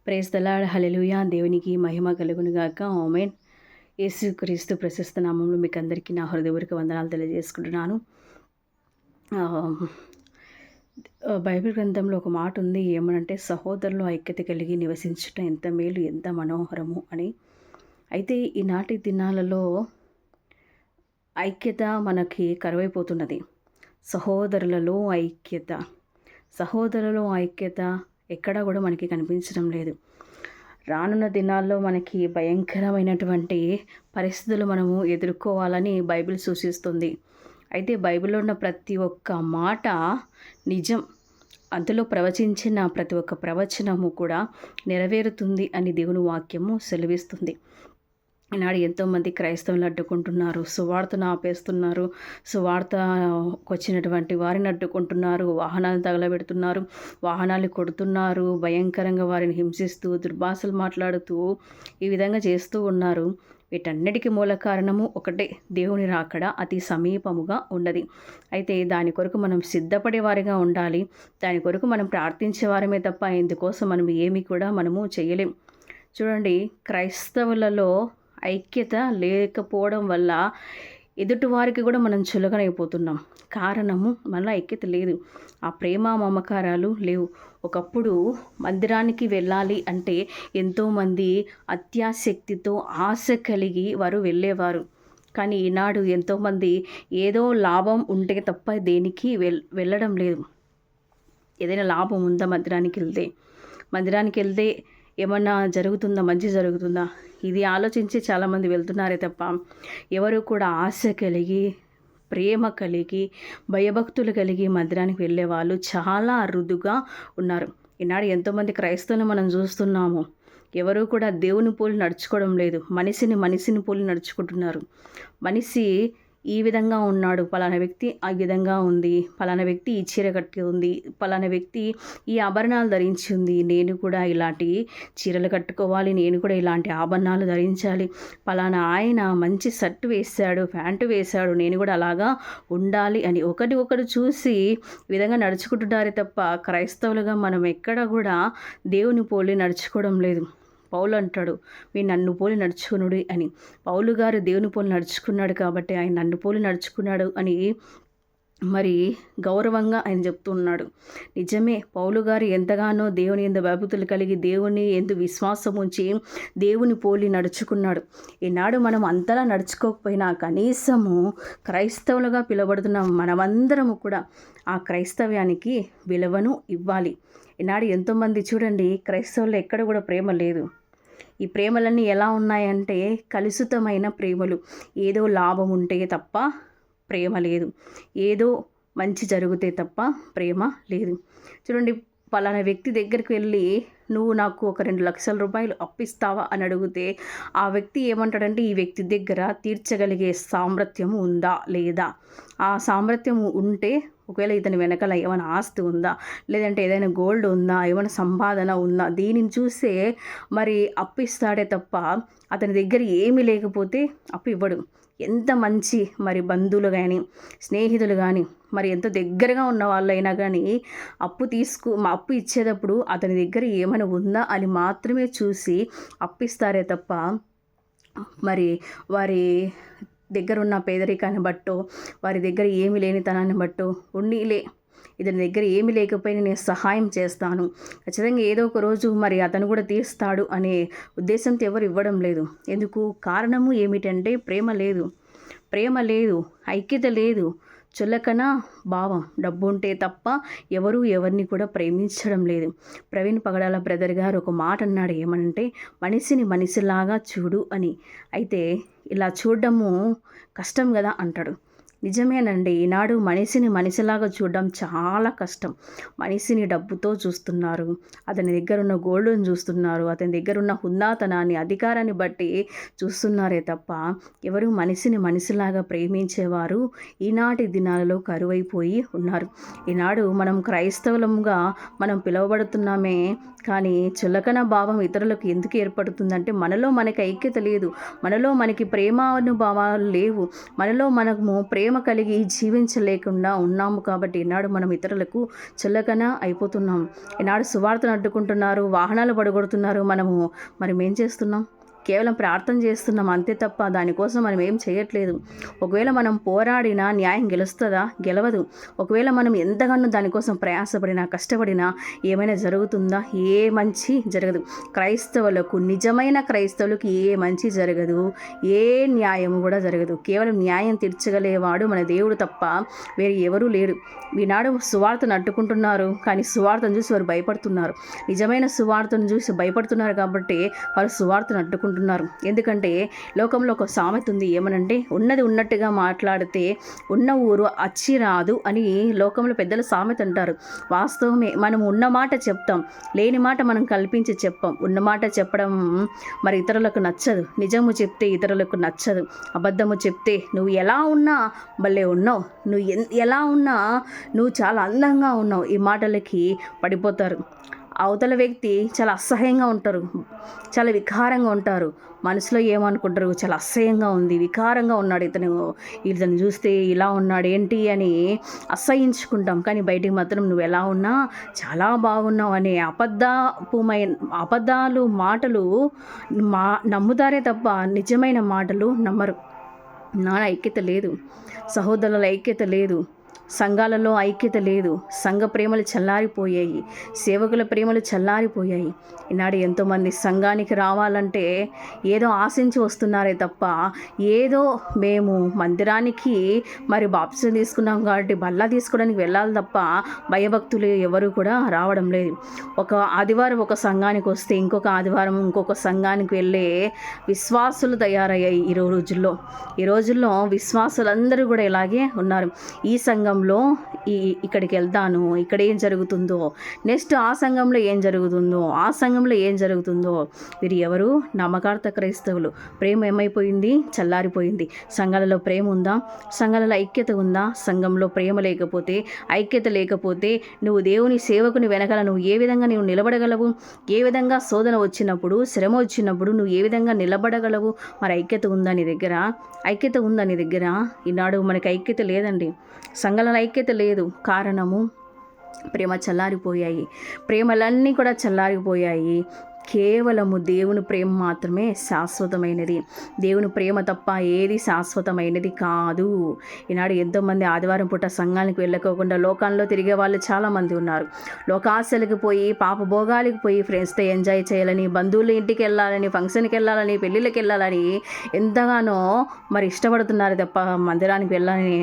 Praise the lord. హల్లెలూయా. దేవునికి మహిమ కలుగును గాక. ఆమేన్. యేసుక్రీస్తు ప్రశస్త నామములో మీకు అందరికీ నా హృదయపూర్వక వందనాలు తెలియజేసుకుంటున్నాను. ఆహ్, బైబిల్ గ్రంథంలో ఒక మాట ఉంది. ఏమనంటే సహోదరులు ఐక్యత కలిగి నివసించుట ఎంత మేలు, ఎంత మనోహరము అని. అయితే ఈనాటి దినాలలో ఐక్యత మనకి కరువైపోతున్నది. సహోదరులలో ఐక్యత ఎక్కడా కూడా మనకి కనిపించడం లేదు. రానున్న దినాల్లో మనకి భయంకరమైనటువంటి పరిస్థితులు మనము ఎదుర్కోవాలని బైబిల్ సూచిస్తుంది. అయితే బైబిల్లో ఉన్న ప్రతి ఒక్క మాట నిజం. అందులో ప్రవచించిన ప్రతి ఒక్క ప్రవచనము కూడా నెరవేరుతుంది అని దేవుని వాక్యము సెలవిస్తుంది. ఈనాడు ఎంతోమంది క్రైస్తవులు అడ్డుకుంటున్నారు, సువార్తను ఆపేస్తున్నారు, సువార్తకు వచ్చినటువంటి వారిని అడ్డుకుంటున్నారు, వాహనాలు తగలబెడుతున్నారు, వాహనాలు కొడుతున్నారు, భయంకరంగా వారిని హింసిస్తూ దుర్భాషలు మాట్లాడుతూ ఈ విధంగా చేస్తూ ఉన్నారు. వీటన్నిటికీ మూల కారణము ఒకటే, దేవుని రాకడ అతి సమీపముగా ఉన్నది. అయితే దాని కొరకు మనం సిద్ధపడే వారిగా ఉండాలి. దాని కొరకు మనం ప్రార్థించే వారమే తప్ప ఇందుకోసం మనం ఏమి కూడా మనము చేయలేం. చూడండి, క్రైస్తవులలో ఐక్యత లేకపోవడం వల్ల ఎదుటివారికి కూడా మనం చులకనైపోతున్నాం. కారణము మనలో ఐక్యత లేదు. ఆ ప్రేమ మమకారాలు లేవు. ఒకప్పుడు మందిరానికి వెళ్ళాలి అంటే ఎంతోమంది అత్యాసక్తితో ఆశ కలిగి వారు వెళ్ళేవారు. కానీ ఈనాడు ఎంతోమంది ఏదో లాభం ఉంటే తప్ప దేనికి వెళ్ళడం లేదు. ఏదైనా లాభం ఉందా మందిరానికి వెళ్తే ఏమన్నా జరుగుతుందా, మంచి జరుగుతుందా, ఇది ఆలోచించి చాలామంది వెళ్తున్నారే తప్ప ఎవరు కూడా ఆశ కలిగి, ప్రేమ కలిగి, భయభక్తులు కలిగి మందిరానికి వెళ్ళే వాళ్ళు చాలా అరుదుగా ఉన్నారు. ఈనాడు ఎంతోమంది క్రైస్తవులు మనం చూస్తున్నాము. ఎవరు కూడా దేవుని పోలి నడుచుకోవడం లేదు. మనిషిని పోలి నడుచుకుంటున్నారు. మనిషి ఈ విధంగా ఉన్నాడు, పలానా వ్యక్తి ఆ విధంగా ఉంది, పలానా వ్యక్తి ఈ చీర కట్టి ఉంది, పలానా వ్యక్తి ఈ ఆభరణాలు ధరించి ఉంది, నేను కూడా ఇలాంటి చీరలు కట్టుకోవాలి, నేను కూడా ఇలాంటి ఆభరణాలు ధరించాలి, పలానా ఆయన మంచి షర్ట్ వేశాడు, ప్యాంటు వేశాడు, నేను కూడా అలాగా ఉండాలి అని ఒకరు చూసి ఈ విధంగా నడుచుకుంటున్నారే తప్ప క్రైస్తవులుగా మనం ఎక్కడ కూడా దేవుని పోలి నడుచుకోవడం లేదు. పౌలు అంటాడు, మీరు నన్ను పోలి నడుచుకునుడి అని. పౌలు గారు దేవుని పోలి నడుచుకున్నాడు కాబట్టి ఆయన నన్ను పోలి నడుచుకున్నాడు అని మరి గౌరవంగా ఆయన చెప్తున్నాడు. నిజమే, పౌలు గారు ఎంతగానో దేవుని యందు భయభక్తులు కలిగి, దేవుని యందు విశ్వాసం ఉంచి దేవుని పోలి నడుచుకున్నాడు. ఈనాడు మనం అంతలా నడుచుకోకపోయినా కనీసము క్రైస్తవులుగా పిలువబడుతున్న మనమందరము కూడా ఆ క్రైస్తవ్యానికి విలువను ఇవ్వాలి. ఈనాడు ఎంతోమంది చూడండి, క్రైస్తవులు ఎక్కడ కూడా ప్రేమ లేదు. ఈ ప్రేమలన్నీ ఎలా ఉన్నాయంటే కలుషితమైన ప్రేమలు. ఏదో లాభం ఉంటే తప్ప ప్రేమ లేదు, ఏదో మంచి జరిగితే తప్ప ప్రేమ లేదు. చూడండి, పలానా వ్యక్తి దగ్గరికి వెళ్ళి నువ్వు నాకు ఒక 2 లక్షల రూపాయలు అప్పిస్తావా అని అడిగితే ఆ వ్యక్తి ఏమంటాడంటే ఈ వ్యక్తి దగ్గర తీర్చగలిగే సామర్థ్యము ఉందా లేదా. ఆ సామర్థ్యం ఉంటే ఒకవేళ ఇతని వెనకాల ఏమైనా ఆస్తి ఉందా, లేదంటే ఏదైనా గోల్డ్ ఉందా, ఏమైనా సంపాదన ఉందా, దీనిని చూసే మరి అప్పిస్తాడే తప్ప అతని దగ్గర ఏమీ లేకపోతే అప్పు ఇవ్వడు. ఎంత మంచి మరి బంధువులు కానీ, స్నేహితులు కానీ, మరి ఎంతో దగ్గరగా ఉన్న వాళ్ళైనా కానీ అప్పు ఇచ్చేటప్పుడు అతని దగ్గర ఏమైనా ఉందా అని మాత్రమే చూసి అప్పిస్తారే తప్ప మరి వారి దగ్గర ఉన్న పేదరికాన్ని బట్టో, వారి దగ్గర ఏమి లేనితనాన్ని బట్టో ఉన్నీలే, ఇతని దగ్గర ఏమి లేకపోయినా నేను సహాయం చేస్తాను, ఖచ్చితంగా ఏదో ఒక రోజు మరి అతను కూడా తీస్తాడు అనే ఉద్దేశంతో ఎవరు ఇవ్వడం లేదు. ఎందుకు? కారణము ఏమిటంటే ప్రేమ లేదు, ఐక్యత లేదు, చులకన భావం. డబ్బు ఉంటే తప్ప ఎవరిని కూడా ప్రేమించడం లేదు. ప్రవీణ్ పగడాల బ్రదర్ గారు ఒక మాట అన్నాడు, ఏమనంటే మనిషిని మనిషిలాగా చూడు అని. అయితే ఇలా చూడడము కష్టం కదా అంటాడు. నిజమేనండి, ఈనాడు మనిషిని మనిషిలాగా చూడడం చాలా కష్టం. మనిషిని డబ్బుతో చూస్తున్నారు, అతని దగ్గర ఉన్న గోల్డ్ని చూస్తున్నారు, అతని దగ్గర ఉన్న హుందాతనాన్ని, అధికారాన్ని బట్టి చూస్తున్నారే తప్ప ఎవరు మనిషిని మనిషిలాగా ప్రేమించేవారు ఈనాటి దినాలలో కరువైపోయి ఉన్నారు. ఈనాడు మనం క్రైస్తవులముగా మనం పిలువబడుతున్నామే, కానీ చులకన భావం ఇతరులకు ఎందుకు ఏర్పడుతుందంటే మనలో మనకి ఐక్యత లేదు, మనలో మనకి ప్రేమానుభావాలు లేవు, మనలో మనము ప్రేమ ప్రేమ కలిగి జీవించలేకుండా ఉన్నాము. కాబట్టి ఈనాడు మనం ఇతరులకు చులకన అయిపోతున్నాం. ఈనాడు సువార్తను అడ్డుకుంటున్నారు, వాహనాలు పడగొడుతున్నారు. మనం ఏం చేస్తున్నాం? కేవలం ప్రార్థన చేస్తున్నాం అంతే తప్ప దానికోసం మనం ఏం చేయట్లేదు. ఒకవేళ మనం పోరాడినా న్యాయం గెలుస్తుందా? గెలవదు. ఒకవేళ మనం ఎంతగానో దానికోసం ప్రయాసపడినా కష్టపడినా ఏమైనా జరుగుతుందా? ఏ మంచి జరగదు. క్రైస్తవులకు, నిజమైన క్రైస్తవులకు ఏ మంచి జరగదు, ఏ న్యాయం కూడా జరగదు. కేవలం న్యాయం తీర్చగలేవాడు మన దేవుడు తప్ప వేరే ఎవరూ లేడు. ఈనాడు సువార్తను అడ్డుకుంటున్నారు, కానీ సువార్తను చూసి వారు భయపడుతున్నారు. నిజమైన సువార్తను చూసి భయపడుతున్నారు కాబట్టి వారు సువార్తను అడ్డుకుంటున్నారు. ఎందుకంటే లోకంలో ఒక సామెత ఉంది, ఏమనంటే ఉన్నది ఉన్నట్టుగా మాట్లాడితే ఉన్న ఊరు అచ్చి రాదు అని లోకంలో పెద్దల సామెత అంటారు. వాస్తవమే. మనం ఉన్న మాట చెప్తాం, లేని మాట మనం కల్పించి చెప్పాం. ఉన్న మాట చెప్పడం మరి ఇతరులకు నచ్చదు. నిజము చెప్తే ఇతరులకు నచ్చదు. అబద్ధము చెప్తే నువ్వు ఎలా ఉన్నా భలే ఉన్నావు, నువ్వు ఎలా ఉన్నా నువ్వు చాలా అందంగా ఉన్నావు, ఈ మాటలకి పడిపోతారు. అవతల వ్యక్తి చాలా అసహ్యంగా ఉంటారు, చాలా వికారంగా ఉంటారు. మనసులో ఏమనుకుంటారు? చాలా అసహ్యంగా ఉంది, వికారంగా ఉన్నాడు ఇతను చూస్తే ఇలా ఉన్నాడు ఏంటి అని అసహ్యించుకుంటాం. కానీ బయటికి మాత్రం నువ్వు ఎలా ఉన్నా చాలా బాగున్నావు అనే అబద్ధాలు మాటలు నమ్ముతారే తప్ప నిజమైన మాటలు నమ్మరు. నా ఐక్యత లేదు, సహోదరుల ఐక్యత లేదు, సంఘాలలో ఐక్యత లేదు. సంఘ ప్రేమలు చల్లారిపోయాయి, సేవకుల ప్రేమలు చల్లారిపోయాయి. ఈనాడు ఎంతోమంది సంఘానికి రావాలంటే ఏదో ఆశించి వస్తున్నారే తప్ప, ఏదో మేము మందిరానికి మరి బాప్టిజం తీసుకున్నాం కాబట్టి బల్లా తీసుకోవడానికి వెళ్ళాలి తప్ప భయభక్తులు ఎవరు కూడా రావడం లేదు. ఒక ఆదివారం ఒక సంఘానికి వస్తే ఇంకొక ఆదివారం ఇంకొక సంఘానికి వెళ్ళే విశ్వాసులు తయారయ్యాయి ఈ రోజుల్లో విశ్వాసులందరూ కూడా ఇలాగే ఉన్నారు. ఈ సంఘంలో ఇక్కడికి వెళ్తాను, ఇక్కడ ఏం జరుగుతుందో, నెక్స్ట్ ఆ సంఘంలో ఏం జరుగుతుందో, ఆ సంఘంలో ఏం జరుగుతుందో. వీరు ఎవరు? నమ్మకార్థ క్రైస్తవులు. ప్రేమ ఏమైపోయింది? చల్లారిపోయింది. సంఘాలలో ప్రేమ ఉందా? సంఘాలలో ఐక్యత ఉందా? సంఘంలో ప్రేమ లేకపోతే, ఐక్యత లేకపోతే నువ్వు దేవుని సేవకుని వెనకాల నువ్వు ఏ విధంగా నువ్వు నిలబడగలవు? ఏ విధంగా శోధన వచ్చినప్పుడు, శ్రమ వచ్చినప్పుడు నువ్వు ఏ విధంగా నిలబడగలవు? మరి ఐక్యత ఉందా నీ దగ్గర? ఐక్యత ఉందా నీ దగ్గర? ఈనాడు మనకి ఐక్యత లేదండి. సంఘాలలో ఐక్యత లేదు. కారణము ప్రేమ చల్లారిపోయాయి. ప్రేమలన్నీ కూడా చల్లారిపోయాయి. కేవలము దేవుని ప్రేమ మాత్రమే శాశ్వతమైనది. దేవుని ప్రేమ తప్ప ఏది శాశ్వతమైనది కాదు. ఈనాడు ఎంతోమంది ఆదివారం పూట సంఘానికి వెళ్ళకోకుండా లోకాల్లో తిరిగే వాళ్ళు చాలామంది ఉన్నారు. లోకాశలకు పోయి, పాప భోగాలకు పోయి, ఫ్రెండ్స్తో ఎంజాయ్ చేయాలని, బంధువుల ఇంటికి వెళ్ళాలని, ఫంక్షన్కి వెళ్ళాలని, పెళ్ళిళ్ళకి వెళ్ళాలని ఎంతగానో మరి ఇష్టపడుతున్నారు తప్ప మందిరానికి వెళ్ళాలని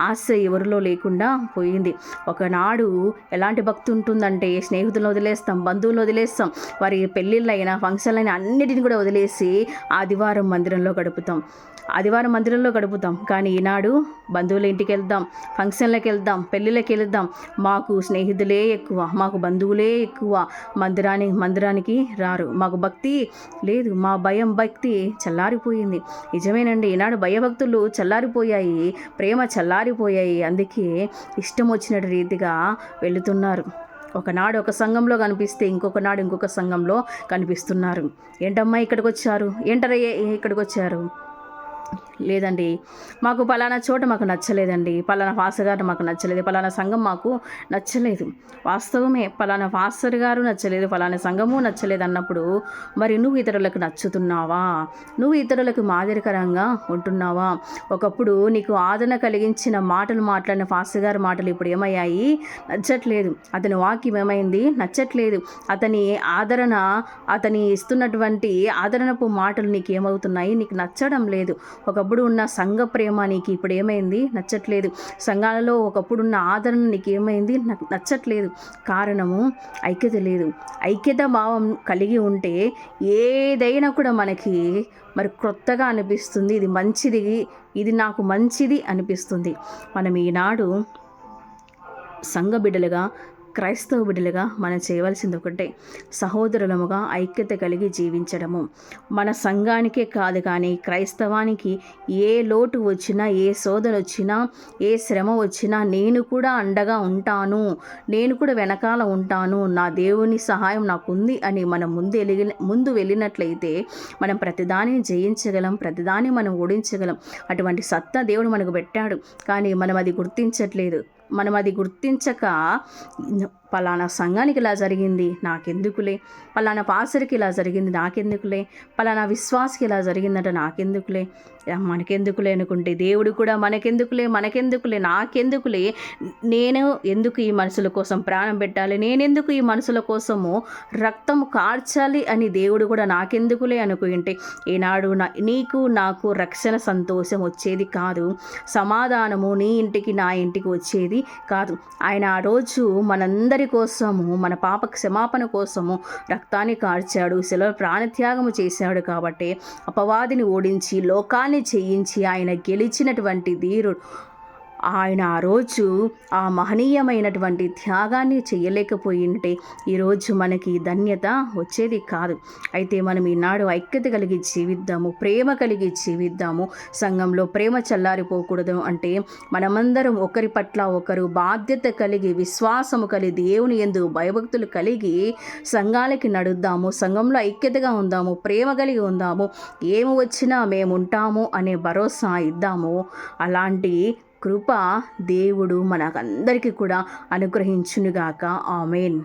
ఆశ ఎవరిలో లేకుండా పోయింది. ఒకనాడు ఎలాంటి భక్తి ఉంటుందంటే స్నేహితులను వదిలేస్తాం, బంధువులను వదిలేస్తాం, వారి పెళ్ళిళ్ళైనా ఫంక్షన్లైనా అన్నిటిని కూడా వదిలేసి ఆదివారం మందిరంలో గడుపుతాం. కానీ ఈనాడు బంధువుల ఇంటికి వెళ్దాం, ఫంక్షన్లకు వెళ్దాం, పెళ్ళిళ్ళకి వెళ్దాం, మాకు స్నేహితులే ఎక్కువ, మాకు బంధువులే ఎక్కువ, మందిరానికి రారు. మాకు భక్తి లేదు, మా భక్తి చల్లారిపోయింది. నిజమేనండి, ఈనాడు భయభక్తులు చల్లారిపోయాయి, ప్రేమ చల్లారిపోయాయి. అందుకే ఇష్టం వచ్చినట్టు రీతిగా వెళుతున్నారు. ఒకనాడు ఒక సంఘంలో కనిపిస్తే ఇంకొక నాడు ఇంకొక సంఘంలో కనిపిస్తున్నారు. ఏంటమ్మా ఇక్కడికి వచ్చారు? ఇక్కడికి వచ్చారు? లేదండి, మాకు పలానా చోట మాకు నచ్చలేదండి, పలానా పాస్టర్ గారు మాకు నచ్చలేదు, పలానా సంఘం మాకు నచ్చలేదు. వాస్తవమే, పలానా పాస్టర్ గారు నచ్చలేదు, పలానా సంఘము నచ్చలేదు అన్నప్పుడు మరి నువ్వు ఇతరులకు నచ్చుతున్నావా? నువ్వు ఇతరులకు మాదిరికరంగా ఉంటున్నావా? ఒకప్పుడు నీకు ఆదరణ కలిగించిన మాటలు మాట్లాడిన పాస్టర్ గారి మాటలు ఇప్పుడు ఏమయ్యాయి? నచ్చట్లేదు. అతని వాక్యం ఏమైంది? నచ్చట్లేదు. అతని ఇస్తున్నటువంటి ఆదరణపు మాటలు నీకు ఏమవుతున్నాయి? నీకు నచ్చడం లేదు. ఒకప్పుడు ఉన్న సంఘ ప్రేమ నీకు ఇప్పుడు ఏమైంది? నచ్చట్లేదు. సంఘాలలో ఒకప్పుడున్న ఆదరణ నీకు ఏమైంది? నచ్చట్లేదు. కారణము ఐక్యత లేదు. ఐక్యత భావం కలిగి ఉంటే ఏదైనా కూడా మనకి మరి క్రొత్తగా అనిపిస్తుంది. ఇది మంచిది, ఇది నాకు మంచిది అనిపిస్తుంది. మనం ఈనాడు సంఘ బిడ్డలుగా క్రైస్తవ బిడ్డలుగా మనం చేయవలసింది ఒకటే, సహోదరులముగా ఐక్యత కలిగి జీవించడము. మన సంఘానికే కాదు కానీ క్రైస్తవానికి ఏ లోటు వచ్చినా, ఏ శోధన వచ్చినా, ఏ శ్రమ వచ్చినా నేను కూడా అండగా ఉంటాను, నేను కూడా వెనకాల ఉంటాను, నా దేవుని సహాయం నాకుంది అని మనం ముందు వెళ్ళినట్లయితే మనం ప్రతిదానిని జయించగలం, ప్రతిదాన్ని మనం ఓడించగలం. అటువంటి సత్తా దేవుడు మనకు పెట్టాడు. కానీ మనం అది గుర్తించట్లేదు. మనం అది గుర్తించక పలానా సంఘానికి ఇలా జరిగింది నాకెందుకులే, పలానా పాసరికి ఇలా జరిగింది నాకెందుకులే, పలానా విశ్వాసకి ఇలా జరిగిందంట నాకెందుకులే, మనకెందుకులే అనుకుంటే దేవుడు కూడా మనకెందుకులే నాకెందుకులే, నేను ఎందుకు ఈ మనుషుల కోసం ప్రాణం పెట్టాలి, నేనెందుకు ఈ మనుషుల కోసము రక్తం కార్చాలి అని దేవుడు కూడా నాకెందుకులే అనుకుంటే ఈనాడు నీకు నాకు రక్షణ సంతోషం వచ్చేది కాదు, సమాధానము నీ ఇంటికి నా ఇంటికి వచ్చేది కాదు. ఆయన ఆ రోజు మనందరి కోసము, మన పాప క్షమాపణ కోసము రక్తాన్ని కార్చాడు, శిలువ ప్రాణత్యాగము చేశాడు. కాబట్టి అపవాదిని ఓడించి లోకాన్ని జయించి ఆయన గెలిచినటువంటి ధీరుడు ఆయన ఆ రోజు ఆ మహనీయమైనటువంటి త్యాగాన్ని చేయలేకపోయింటే ఈరోజు మనకి ధన్యత వచ్చేది కాదు. అయితే మనం ఈనాడు ఐక్యత కలిగి జీవిద్దాము, ప్రేమ కలిగి జీవిద్దాము. సంఘంలో ప్రేమ చల్లారిపోకూడదు. అంటే మనమందరం ఒకరి పట్ల ఒకరు బాధ్యత కలిగి, విశ్వాసము కలిగి, దేవుని యందు భయభక్తులు కలిగి సంఘాలకి నడుద్దాము, సంఘంలో ఐక్యతగా ఉందాము, ప్రేమ కలిగి ఉందాము, ఏమి వచ్చినా మేముంటాము అనే భరోసా ఇద్దాము. అలాంటి కృప దేవుడు మనకందరికీ కూడా అనుగ్రహించునుగాక. ఆమేన్.